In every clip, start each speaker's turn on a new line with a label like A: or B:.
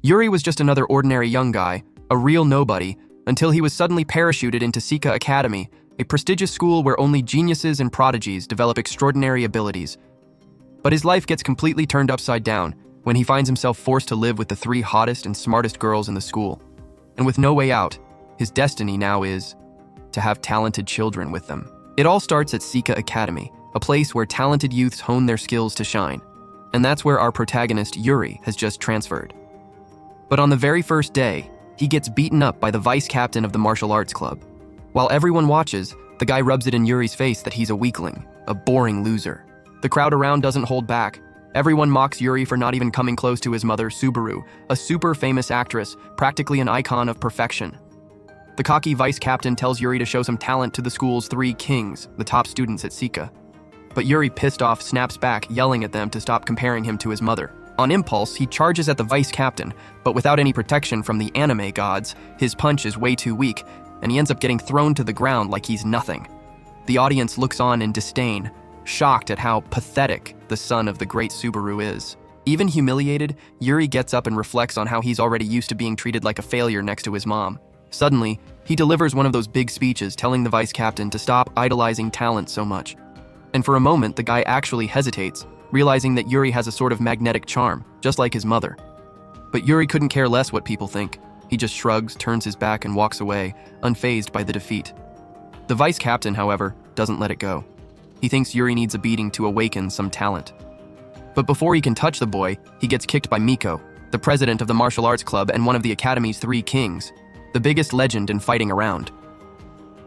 A: Yuri was just another ordinary young guy, a real nobody, until he was suddenly parachuted into Sika Academy, a prestigious school where only geniuses and prodigies develop extraordinary abilities. But his life gets completely turned upside down when he finds himself forced to live with the three hottest and smartest girls in the school. And with no way out, his destiny now is to have talented children with them. It all starts at Sika Academy, a place where talented youths hone their skills to shine. And that's where our protagonist, Yuri, has just transferred. But on the very first day, he gets beaten up by the vice captain of the martial arts club. While everyone watches, the guy rubs it in Yuri's face that he's a weakling, a boring loser. The crowd around doesn't hold back. Everyone mocks Yuri for not even coming close to his mother, Subaru, a super famous actress, practically an icon of perfection. The cocky vice captain tells Yuri to show some talent to the school's three kings, the top students at Sika. But Yuri, pissed off, snaps back, yelling at them to stop comparing him to his mother. On impulse, he charges at the vice captain, but without any protection from the anime gods, his punch is way too weak, and he ends up getting thrown to the ground like he's nothing. The audience looks on in disdain, shocked at how pathetic the son of the great Subaru is. Even humiliated, Yuri gets up and reflects on how he's already used to being treated like a failure next to his mom. Suddenly, he delivers one of those big speeches telling the vice captain to stop idolizing talent so much. And for a moment, the guy actually hesitates, realizing that Yuri has a sort of magnetic charm, just like his mother. But Yuri couldn't care less what people think. He just shrugs, turns his back, and walks away, unfazed by the defeat. The vice captain, however, doesn't let it go. He thinks Yuri needs a beating to awaken some talent. But before he can touch the boy, he gets kicked by Miko, the president of the martial arts club and one of the academy's three kings, the biggest legend in fighting around.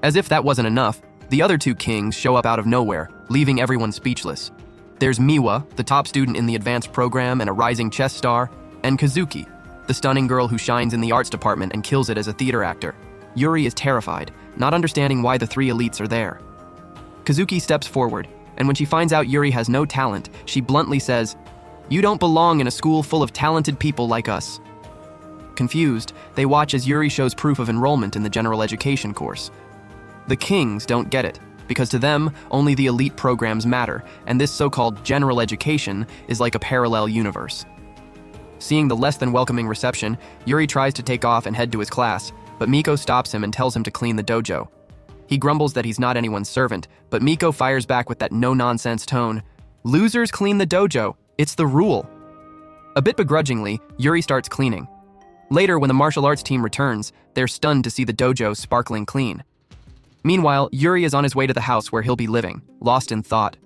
A: As if that wasn't enough, the other two kings show up out of nowhere, leaving everyone speechless. There's Miwa, the top student in the advanced program and a rising chess star, and Kazuki, the stunning girl who shines in the arts department and kills it as a theater actor. Yuri is terrified, not understanding why the three elites are there. Kazuki steps forward, and when she finds out Yuri has no talent, she bluntly says, "You don't belong in a school full of talented people like us." Confused, they watch as Yuri shows proof of enrollment in the general education course. The kings don't get it, because to them, only the elite programs matter, and this so-called general education is like a parallel universe. Seeing the less than welcoming reception, Yuri tries to take off and head to his class, but Miko stops him and tells him to clean the dojo. He grumbles that he's not anyone's servant, but Miko fires back with that no-nonsense tone. "Losers clean the dojo. It's the rule." A bit begrudgingly, Yuri starts cleaning. Later, when the martial arts team returns, they're stunned to see the dojo sparkling clean. Meanwhile, Yuri is on his way to the house where he'll be living, lost in thought.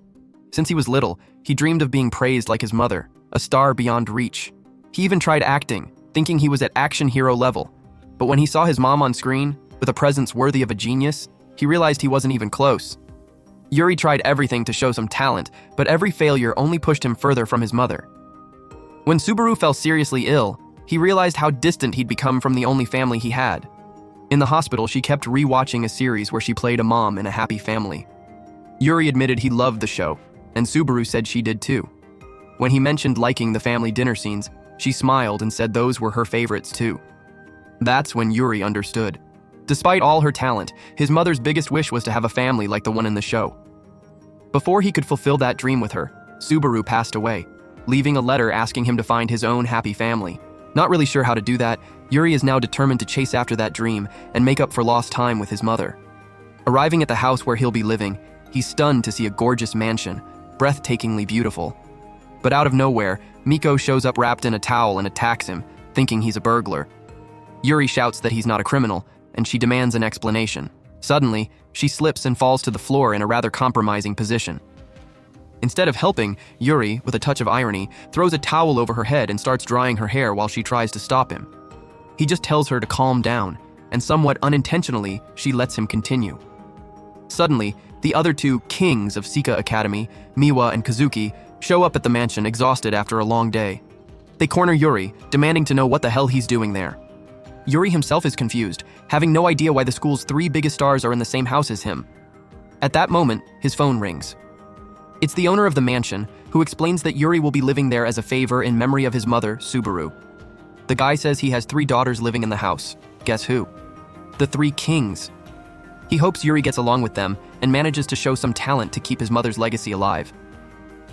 A: Since he was little, he dreamed of being praised like his mother, a star beyond reach. He even tried acting, thinking he was at action hero level. But when he saw his mom on screen, with a presence worthy of a genius, he realized he wasn't even close. Yuri tried everything to show some talent, but every failure only pushed him further from his mother. When Subaru fell seriously ill, he realized how distant he'd become from the only family he had. In the hospital, she kept re-watching a series where she played a mom in a happy family. Yuri admitted he loved the show, and Subaru said she did too. When he mentioned liking the family dinner scenes, she smiled and said those were her favorites too. That's when Yuri understood. Despite all her talent, his mother's biggest wish was to have a family like the one in the show. Before he could fulfill that dream with her, Subaru passed away, leaving a letter asking him to find his own happy family. Not really sure how to do that, Yuri is now determined to chase after that dream and make up for lost time with his mother. Arriving at the house where he'll be living, he's stunned to see a gorgeous mansion, breathtakingly beautiful. But out of nowhere, Miko shows up wrapped in a towel and attacks him, thinking he's a burglar. Yuri shouts that he's not a criminal, and she demands an explanation. Suddenly, she slips and falls to the floor in a rather compromising position. Instead of helping, Yuri, with a touch of irony, throws a towel over her head and starts drying her hair while she tries to stop him. He just tells her to calm down, and somewhat unintentionally, she lets him continue. Suddenly, the other two kings of Sika Academy, Miwa and Kazuki, show up at the mansion exhausted after a long day. They corner Yuri, demanding to know what the hell he's doing there. Yuri himself is confused, having no idea why the school's three biggest stars are in the same house as him. At that moment, his phone rings. It's the owner of the mansion, who explains that Yuri will be living there as a favor in memory of his mother, Subaru. The guy says he has 3 daughters living in the house. Guess who? The 3 kings. He hopes Yuri gets along with them and manages to show some talent to keep his mother's legacy alive.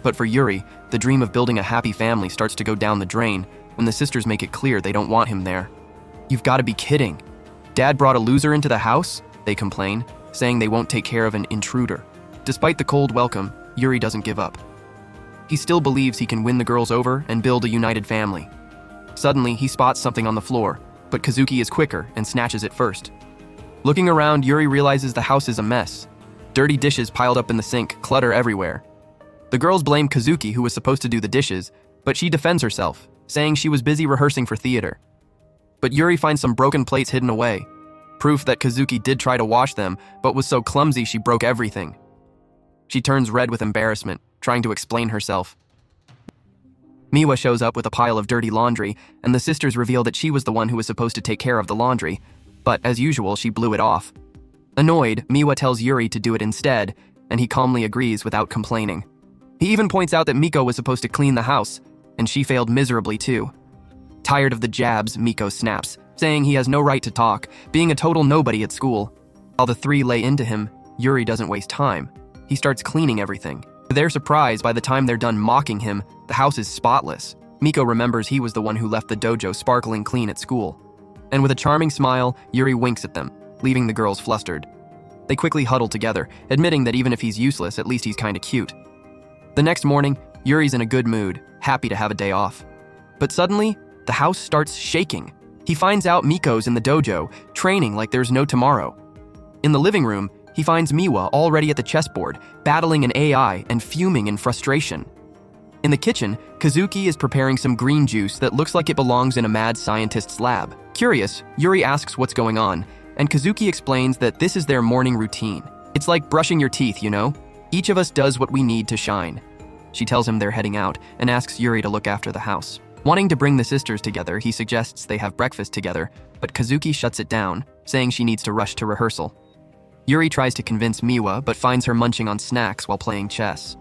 A: But for Yuri, the dream of building a happy family starts to go down the drain and the sisters make it clear they don't want him there. "You've got to be kidding. Dad brought a loser into the house?" they complain, saying they won't take care of an intruder. Despite the cold welcome, Yuri doesn't give up. He still believes he can win the girls over and build a united family. Suddenly, he spots something on the floor, but Kazuki is quicker and snatches it first. Looking around, Yuri realizes the house is a mess. Dirty dishes piled up in the sink, clutter everywhere. The girls blame Kazuki, who was supposed to do the dishes, but she defends herself, saying she was busy rehearsing for theater. But Yuri finds some broken plates hidden away, proof that Kazuki did try to wash them, but was so clumsy she broke everything. She turns red with embarrassment, trying to explain herself. Miwa shows up with a pile of dirty laundry, and the sisters reveal that she was the one who was supposed to take care of the laundry, but as usual, she blew it off. Annoyed, Miwa tells Yuri to do it instead, and he calmly agrees without complaining. He even points out that Miko was supposed to clean the house, and she failed miserably too. Tired of the jabs, Miko snaps, saying he has no right to talk, being a total nobody at school. While the three lay into him, Yuri doesn't waste time. He starts cleaning everything. To their surprise, by the time they're done mocking him, the house is spotless. Miko remembers he was the one who left the dojo sparkling clean at school. And with a charming smile, Yuri winks at them, leaving the girls flustered. They quickly huddle together, admitting that even if he's useless, at least he's kinda cute. The next morning, Yuri's in a good mood, happy to have a day off. But suddenly, the house starts shaking. He finds out Miko's in the dojo, training like there's no tomorrow. In the living room, he finds Miwa already at the chessboard, battling an AI and fuming in frustration. In the kitchen, Kazuki is preparing some green juice that looks like it belongs in a mad scientist's lab. Curious, Yuri asks what's going on, and Kazuki explains that this is their morning routine. It's like brushing your teeth, you know? Each of us does what we need to shine. She tells him they're heading out and asks Yuri to look after the house. Wanting to bring the sisters together, he suggests they have breakfast together, but Kazuki shuts it down, saying she needs to rush to rehearsal. Yuri tries to convince Miwa, but finds her munching on snacks while playing chess.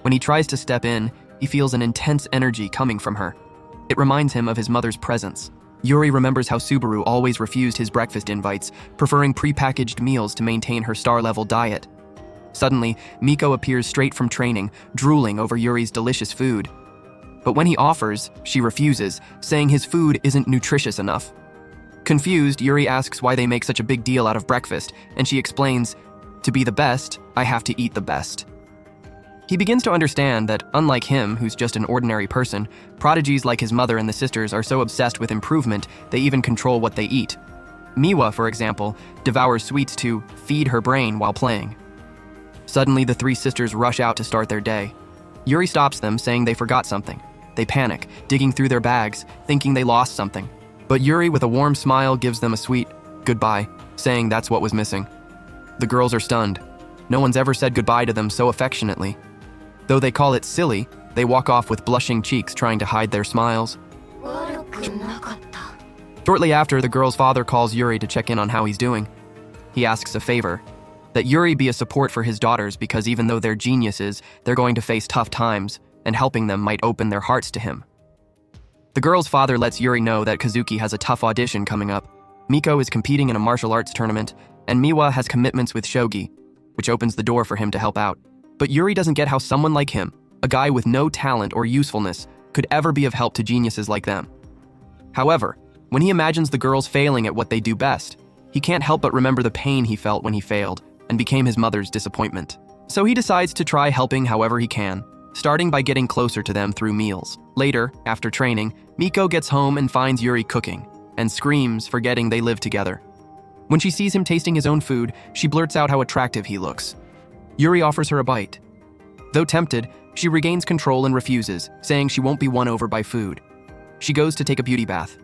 A: When he tries to step in, he feels an intense energy coming from her. It reminds him of his mother's presence. Yuri remembers how Subaru always refused his breakfast invites, preferring prepackaged meals to maintain her star-level diet. Suddenly, Miko appears straight from training, drooling over Yuri's delicious food. But when he offers, she refuses, saying his food isn't nutritious enough. Confused, Yuri asks why they make such a big deal out of breakfast, and she explains, "To be the best, I have to eat the best." He begins to understand that, unlike him, who's just an ordinary person, prodigies like his mother and the sisters are so obsessed with improvement, they even control what they eat. Miwa, for example, devours sweets to feed her brain while playing. Suddenly, the three sisters rush out to start their day. Yuri stops them, saying they forgot something. They panic, digging through their bags, thinking they lost something. But Yuri, with a warm smile, gives them a sweet goodbye, saying that's what was missing. The girls are stunned. No one's ever said goodbye to them so affectionately. Though they call it silly, they walk off with blushing cheeks, trying to hide their smiles. Shortly after, the girl's father calls Yuri to check in on how he's doing. He asks a favor, that Yuri be a support for his daughters because even though they're geniuses, they're going to face tough times, and helping them might open their hearts to him. The girl's father lets Yuri know that Kazuki has a tough audition coming up. Miko is competing in a martial arts tournament, and Miwa has commitments with Shogi, which opens the door for him to help out. But Yuri doesn't get how someone like him, a guy with no talent or usefulness, could ever be of help to geniuses like them. However, when he imagines the girls failing at what they do best, he can't help but remember the pain he felt when he failed and became his mother's disappointment. So he decides to try helping however he can, starting by getting closer to them through meals. Later, after training, Miko gets home and finds Yuri cooking, and screams, forgetting they live together. When she sees him tasting his own food, she blurts out how attractive he looks. Yuri offers her a bite. Though tempted, she regains control and refuses, saying she won't be won over by food. She goes to take a beauty bath.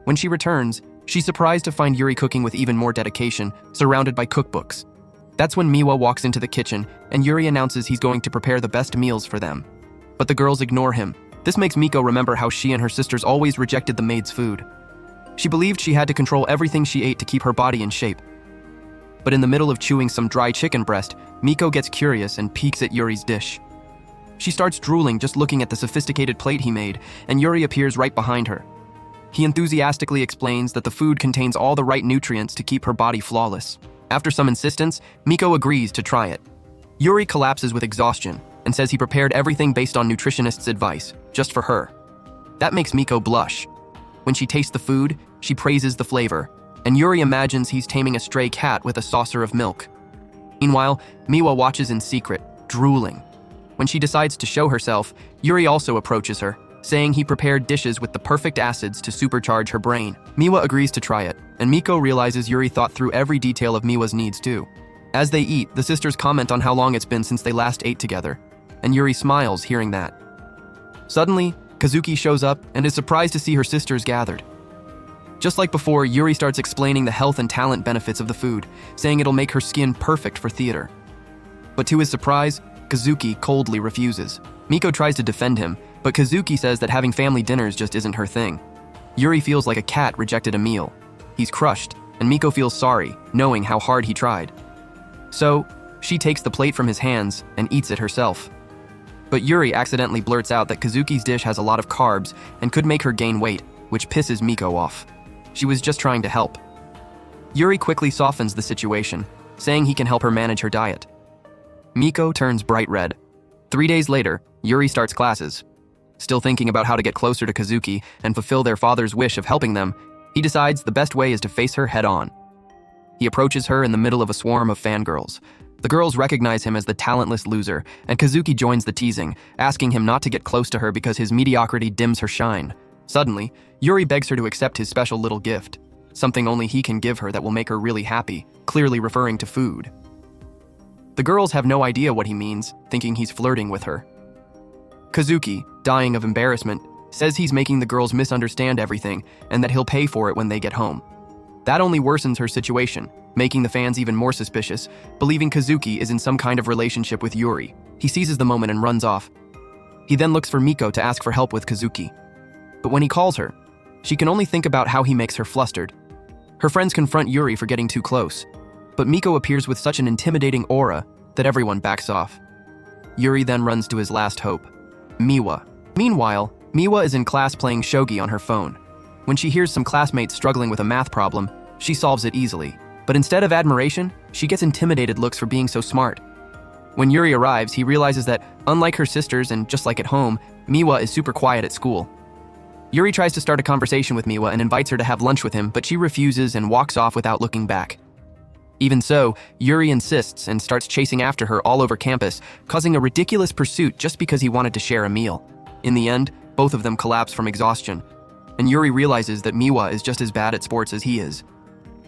A: When she returns, she's surprised to find Yuri cooking with even more dedication, surrounded by cookbooks. That's when Miwa walks into the kitchen, and Yuri announces he's going to prepare the best meals for them. But the girls ignore him. This makes Miko remember how she and her sisters always rejected the maid's food. She believed she had to control everything she ate to keep her body in shape. But in the middle of chewing some dry chicken breast, Miko gets curious and peeks at Yuri's dish. She starts drooling just looking at the sophisticated plate he made, and Yuri appears right behind her. He enthusiastically explains that the food contains all the right nutrients to keep her body flawless. After some insistence, Miko agrees to try it. Yuri collapses with exhaustion and says he prepared everything based on nutritionists' advice, just for her. That makes Miko blush. When she tastes the food, she praises the flavor, and Yuri imagines he's taming a stray cat with a saucer of milk. Meanwhile, Miwa watches in secret, drooling. When she decides to show herself, Yuri also approaches her, saying he prepared dishes with the perfect acids to supercharge her brain. Miwa agrees to try it, and Miko realizes Yuri thought through every detail of Miwa's needs too. As they eat, the sisters comment on how long it's been since they last ate together, and Yuri smiles hearing that. Suddenly, Kazuki shows up and is surprised to see her sisters gathered. Just like before, Yuri starts explaining the health and talent benefits of the food, saying it'll make her skin perfect for theater. But to his surprise, Kazuki coldly refuses. Miko tries to defend him, but Kazuki says that having family dinners just isn't her thing. Yuri feels like a cat rejected a meal. He's crushed, and Miko feels sorry, knowing how hard he tried. So, she takes the plate from his hands and eats it herself. But Yuri accidentally blurts out that Kazuki's dish has a lot of carbs and could make her gain weight, which pisses Miko off. She was just trying to help. Yuri quickly softens the situation, saying he can help her manage her diet. Miko turns bright red. 3 days later, Yuri starts classes. Still thinking about how to get closer to Kazuki and fulfill their father's wish of helping them, he decides the best way is to face her head on. He approaches her in the middle of a swarm of fangirls. The girls recognize him as the talentless loser, and Kazuki joins the teasing, asking him not to get close to her because his mediocrity dims her shine. Suddenly, Yuri begs her to accept his special little gift, something only he can give her that will make her really happy, clearly referring to food. The girls have no idea what he means, thinking he's flirting with her. Kazuki, dying of embarrassment, says he's making the girls misunderstand everything and that he'll pay for it when they get home. That only worsens her situation, making the fans even more suspicious, believing Kazuki is in some kind of relationship with Yuri. He seizes the moment and runs off. He then looks for Miko to ask for help with Kazuki. But when he calls her, she can only think about how he makes her flustered. Her friends confront Yuri for getting too close, but Miko appears with such an intimidating aura that everyone backs off. Yuri then runs to his last hope, Miwa. Meanwhile, Miwa is in class playing shogi on her phone. When she hears some classmates struggling with a math problem, she solves it easily. But instead of admiration, she gets intimidated looks for being so smart. When Yuri arrives, he realizes that, unlike her sisters and just like at home, Miwa is super quiet at school. Yuri tries to start a conversation with Miwa and invites her to have lunch with him, but she refuses and walks off without looking back. Even so, Yuri insists and starts chasing after her all over campus, causing a ridiculous pursuit just because he wanted to share a meal. In the end, both of them collapse from exhaustion, and Yuri realizes that Miwa is just as bad at sports as he is.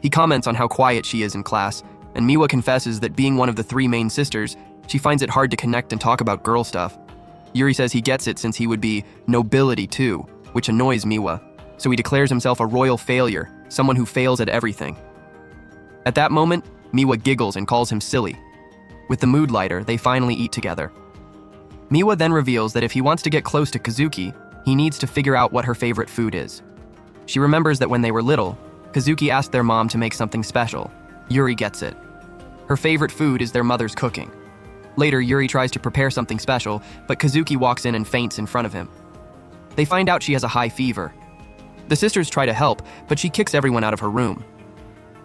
A: He comments on how quiet she is in class, and Miwa confesses that being one of the 3 main sisters, she finds it hard to connect and talk about girl stuff. Yuri says he gets it since he would be nobility too, which annoys Miwa, so he declares himself a royal failure, someone who fails at everything. At that moment, Miwa giggles and calls him silly. With the mood lighter, they finally eat together. Miwa then reveals that if he wants to get close to Kazuki, he needs to figure out what her favorite food is. She remembers that when they were little, Kazuki asked their mom to make something special. Yuri gets it. Her favorite food is their mother's cooking. Later, Yuri tries to prepare something special, but Kazuki walks in and faints in front of him. They find out she has a high fever. The sisters try to help, but she kicks everyone out of her room.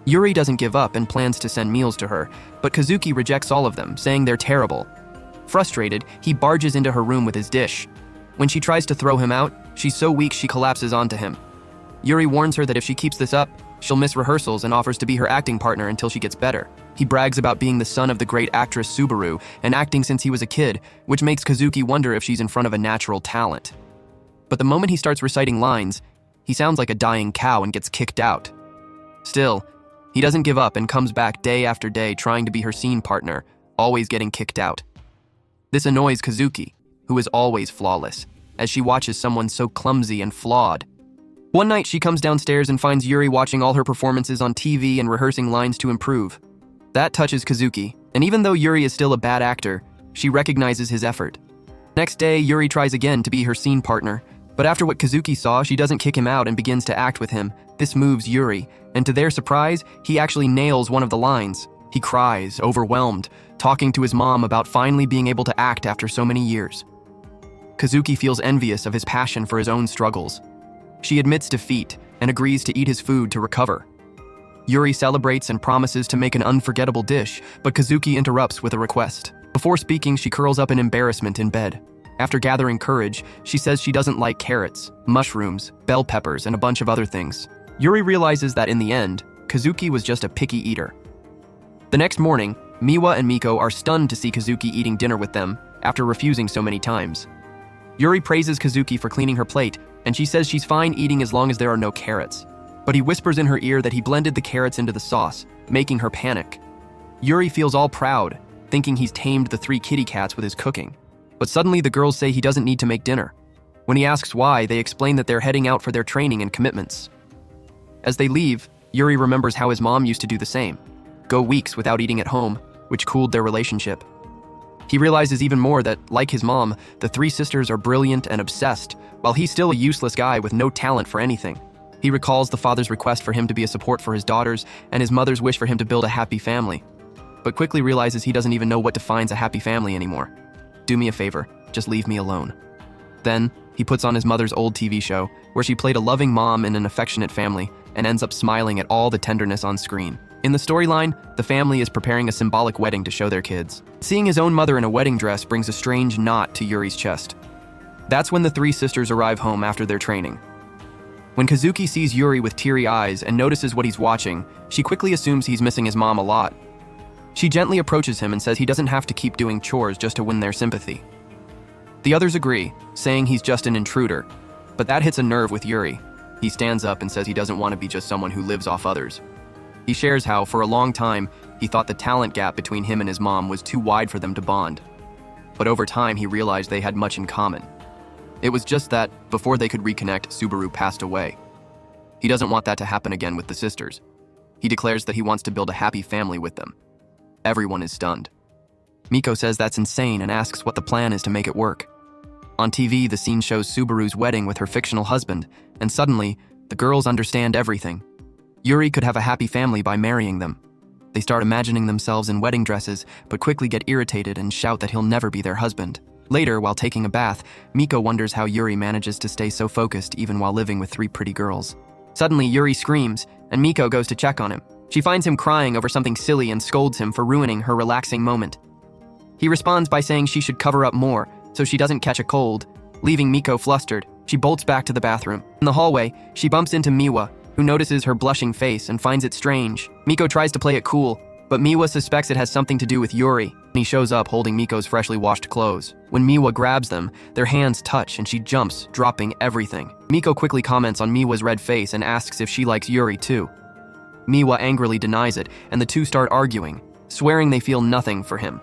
A: Yuri doesn't give up and plans to send meals to her, but Kazuki rejects all of them, saying they're terrible. Frustrated, he barges into her room with his dish. When she tries to throw him out, she's so weak she collapses onto him. Yuri warns her that if she keeps this up, she'll miss rehearsals and offers to be her acting partner until she gets better. He brags about being the son of the great actress Subaru and acting since he was a kid, which makes Kazuki wonder if she's in front of a natural talent. But the moment he starts reciting lines, he sounds like a dying cow and gets kicked out. Still, he doesn't give up and comes back day after day trying to be her scene partner, always getting kicked out. This annoys Kazuki, who is always flawless, as she watches someone so clumsy and flawed. One night, she comes downstairs and finds Yuri watching all her performances on TV and rehearsing lines to improve. That touches Kazuki, and even though Yuri is still a bad actor, she recognizes his effort. Next day, Yuri tries again to be her scene partner, but after what Kazuki saw, she doesn't kick him out and begins to act with him. This moves Yuri, and to their surprise, he actually nails one of the lines. He cries, overwhelmed, talking to his mom about finally being able to act after so many years. Kazuki feels envious of his passion for his own struggles. She admits defeat and agrees to eat his food to recover. Yuri celebrates and promises to make an unforgettable dish, but Kazuki interrupts with a request. Before speaking, she curls up in embarrassment in bed. After gathering courage, she says she doesn't like carrots, mushrooms, bell peppers, and a bunch of other things. Yuri realizes that in the end, Kazuki was just a picky eater. The next morning, Miwa and Miko are stunned to see Kazuki eating dinner with them after refusing so many times. Yuri praises Kazuki for cleaning her plate, and she says she's fine eating as long as there are no carrots. But he whispers in her ear that he blended the carrots into the sauce, making her panic. Yuri feels all proud, thinking he's tamed the 3 kitty cats with his cooking. But suddenly the girls say he doesn't need to make dinner. When he asks why, they explain that they're heading out for their training and commitments. As they leave, Yuri remembers how his mom used to do the same, go weeks without eating at home, which cooled their relationship. He realizes even more that, like his mom, the 3 sisters are brilliant and obsessed, while he's still a useless guy with no talent for anything. He recalls the father's request for him to be a support for his daughters and his mother's wish for him to build a happy family, but quickly realizes he doesn't even know what defines a happy family anymore. Do me a favor, just leave me alone. Then, he puts on his mother's old TV show, where she played a loving mom in an affectionate family, and ends up smiling at all the tenderness on screen. In the storyline, the family is preparing a symbolic wedding to show their kids. Seeing his own mother in a wedding dress brings a strange knot to Yuri's chest. That's when the 3 sisters arrive home after their training. When Kazuki sees Yuri with teary eyes and notices what he's watching, she quickly assumes he's missing his mom a lot. She gently approaches him and says he doesn't have to keep doing chores just to win their sympathy. The others agree, saying he's just an intruder, but that hits a nerve with Yuri. He stands up and says he doesn't want to be just someone who lives off others. He shares how, for a long time, he thought the talent gap between him and his mom was too wide for them to bond. But over time, he realized they had much in common. It was just that, before they could reconnect, Subaru passed away. He doesn't want that to happen again with the sisters. He declares that he wants to build a happy family with them. Everyone is stunned. Miko says that's insane and asks what the plan is to make it work. On TV, the scene shows Subaru's wedding with her fictional husband, and suddenly, the girls understand everything. Yuri could have a happy family by marrying them. They start imagining themselves in wedding dresses, but quickly get irritated and shout that he'll never be their husband. Later, while taking a bath, Miko wonders how Yuri manages to stay so focused even while living with 3 pretty girls. Suddenly, Yuri screams, and Miko goes to check on him. She finds him crying over something silly and scolds him for ruining her relaxing moment. He responds by saying she should cover up more, so she doesn't catch a cold. Leaving Miko flustered, she bolts back to the bathroom. In the hallway, she bumps into Miwa, who notices her blushing face and finds it strange. Miko tries to play it cool, but Miwa suspects it has something to do with Yuri. He shows up holding Miko's freshly washed clothes. When Miwa grabs them, their hands touch and she jumps, dropping everything. Miko quickly comments on Miwa's red face and asks if she likes Yuri too. Miwa angrily denies it, and the two start arguing, swearing they feel nothing for him.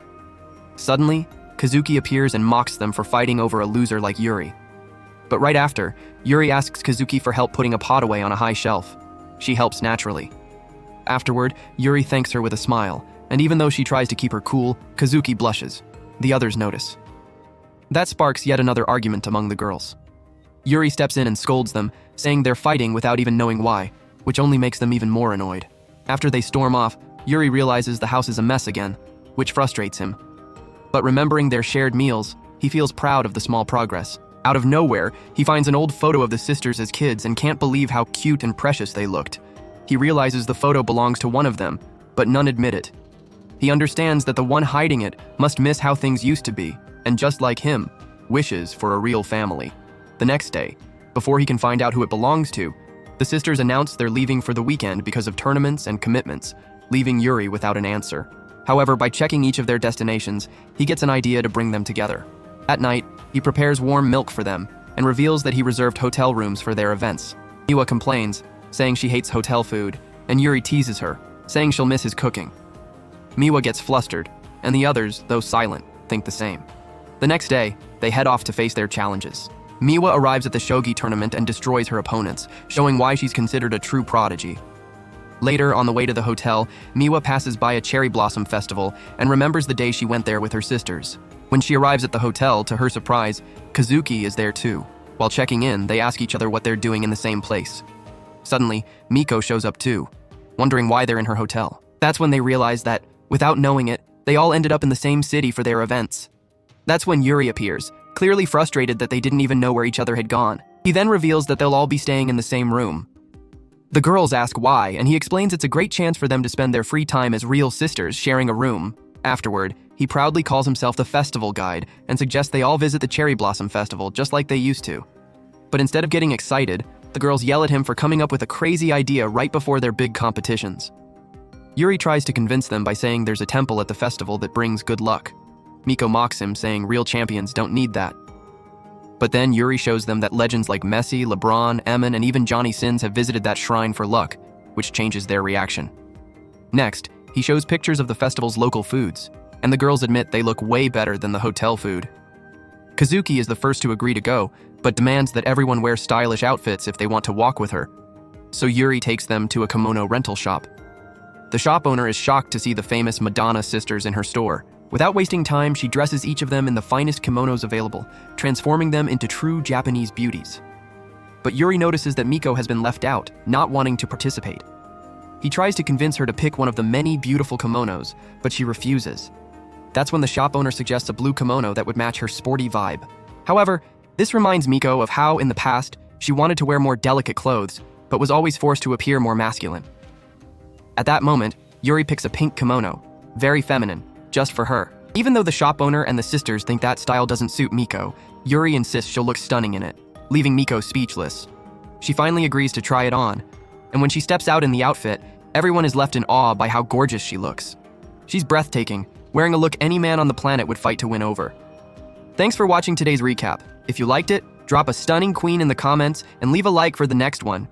A: Suddenly, Kazuki appears and mocks them for fighting over a loser like Yuri. But right after, Yuri asks Kazuki for help putting a pot away on a high shelf. She helps naturally. Afterward, Yuri thanks her with a smile, and even though she tries to keep her cool, Kazuki blushes. The others notice. That sparks yet another argument among the girls. Yuri steps in and scolds them, saying they're fighting without even knowing why, which only makes them even more annoyed. After they storm off, Yuri realizes the house is a mess again, which frustrates him. But remembering their shared meals, he feels proud of the small progress. Out of nowhere, he finds an old photo of the sisters as kids and can't believe how cute and precious they looked. He realizes the photo belongs to one of them, but none admit it. He understands that the one hiding it must miss how things used to be, and just like him, wishes for a real family. The next day, before he can find out who it belongs to, the sisters announce they're leaving for the weekend because of tournaments and commitments, leaving Yuri without an answer. However, by checking each of their destinations, he gets an idea to bring them together. At night, he prepares warm milk for them and reveals that he reserved hotel rooms for their events. Miwa complains, saying she hates hotel food, and Yuri teases her, saying she'll miss his cooking. Miwa gets flustered, and the others, though silent, think the same. The next day, they head off to face their challenges. Miwa arrives at the shogi tournament and destroys her opponents, showing why she's considered a true prodigy. Later, on the way to the hotel, Miwa passes by a cherry blossom festival and remembers the day she went there with her sisters. When she arrives at the hotel, to her surprise, Kazuki is there too. While checking in, they ask each other what they're doing in the same place. Suddenly, Miko shows up too, wondering why they're in her hotel. That's when they realize that, without knowing it, they all ended up in the same city for their events. That's when Yuri appears, clearly frustrated that they didn't even know where each other had gone. He then reveals that they'll all be staying in the same room. The girls ask why, and he explains it's a great chance for them to spend their free time as real sisters sharing a room. Afterward, He proudly calls himself the festival guide and suggests they all visit the Cherry Blossom Festival just like they used to. But instead of getting excited, the girls yell at him for coming up with a crazy idea right before their big competitions. Yuri tries to convince them by saying there's a temple at the festival that brings good luck. Miko mocks him, saying real champions don't need that. But then Yuri shows them that legends like Messi, LeBron, Emin, and even Johnny Sins have visited that shrine for luck, which changes their reaction. Next, he shows pictures of the festival's local foods, and the girls admit they look way better than the hotel food. Kazuki is the first to agree to go, but demands that everyone wear stylish outfits if they want to walk with her. So Yuri takes them to a kimono rental shop. The shop owner is shocked to see the famous Madonna sisters in her store. Without wasting time, she dresses each of them in the finest kimonos available, transforming them into true Japanese beauties. But Yuri notices that Miko has been left out, not wanting to participate. He tries to convince her to pick one of the many beautiful kimonos, but she refuses. That's when the shop owner suggests a blue kimono that would match her sporty vibe. However, this reminds Miko of how, in the past, she wanted to wear more delicate clothes, but was always forced to appear more masculine. At that moment, Yuri picks a pink kimono, very feminine, just for her. Even though the shop owner and the sisters think that style doesn't suit Miko, Yuri insists she'll look stunning in it, leaving Miko speechless. She finally agrees to try it on, and when she steps out in the outfit, everyone is left in awe by how gorgeous she looks. She's breathtaking, wearing a look any man on the planet would fight to win over. Thanks for watching today's recap. If you liked it, drop a stunning queen in the comments and leave a like for the next one.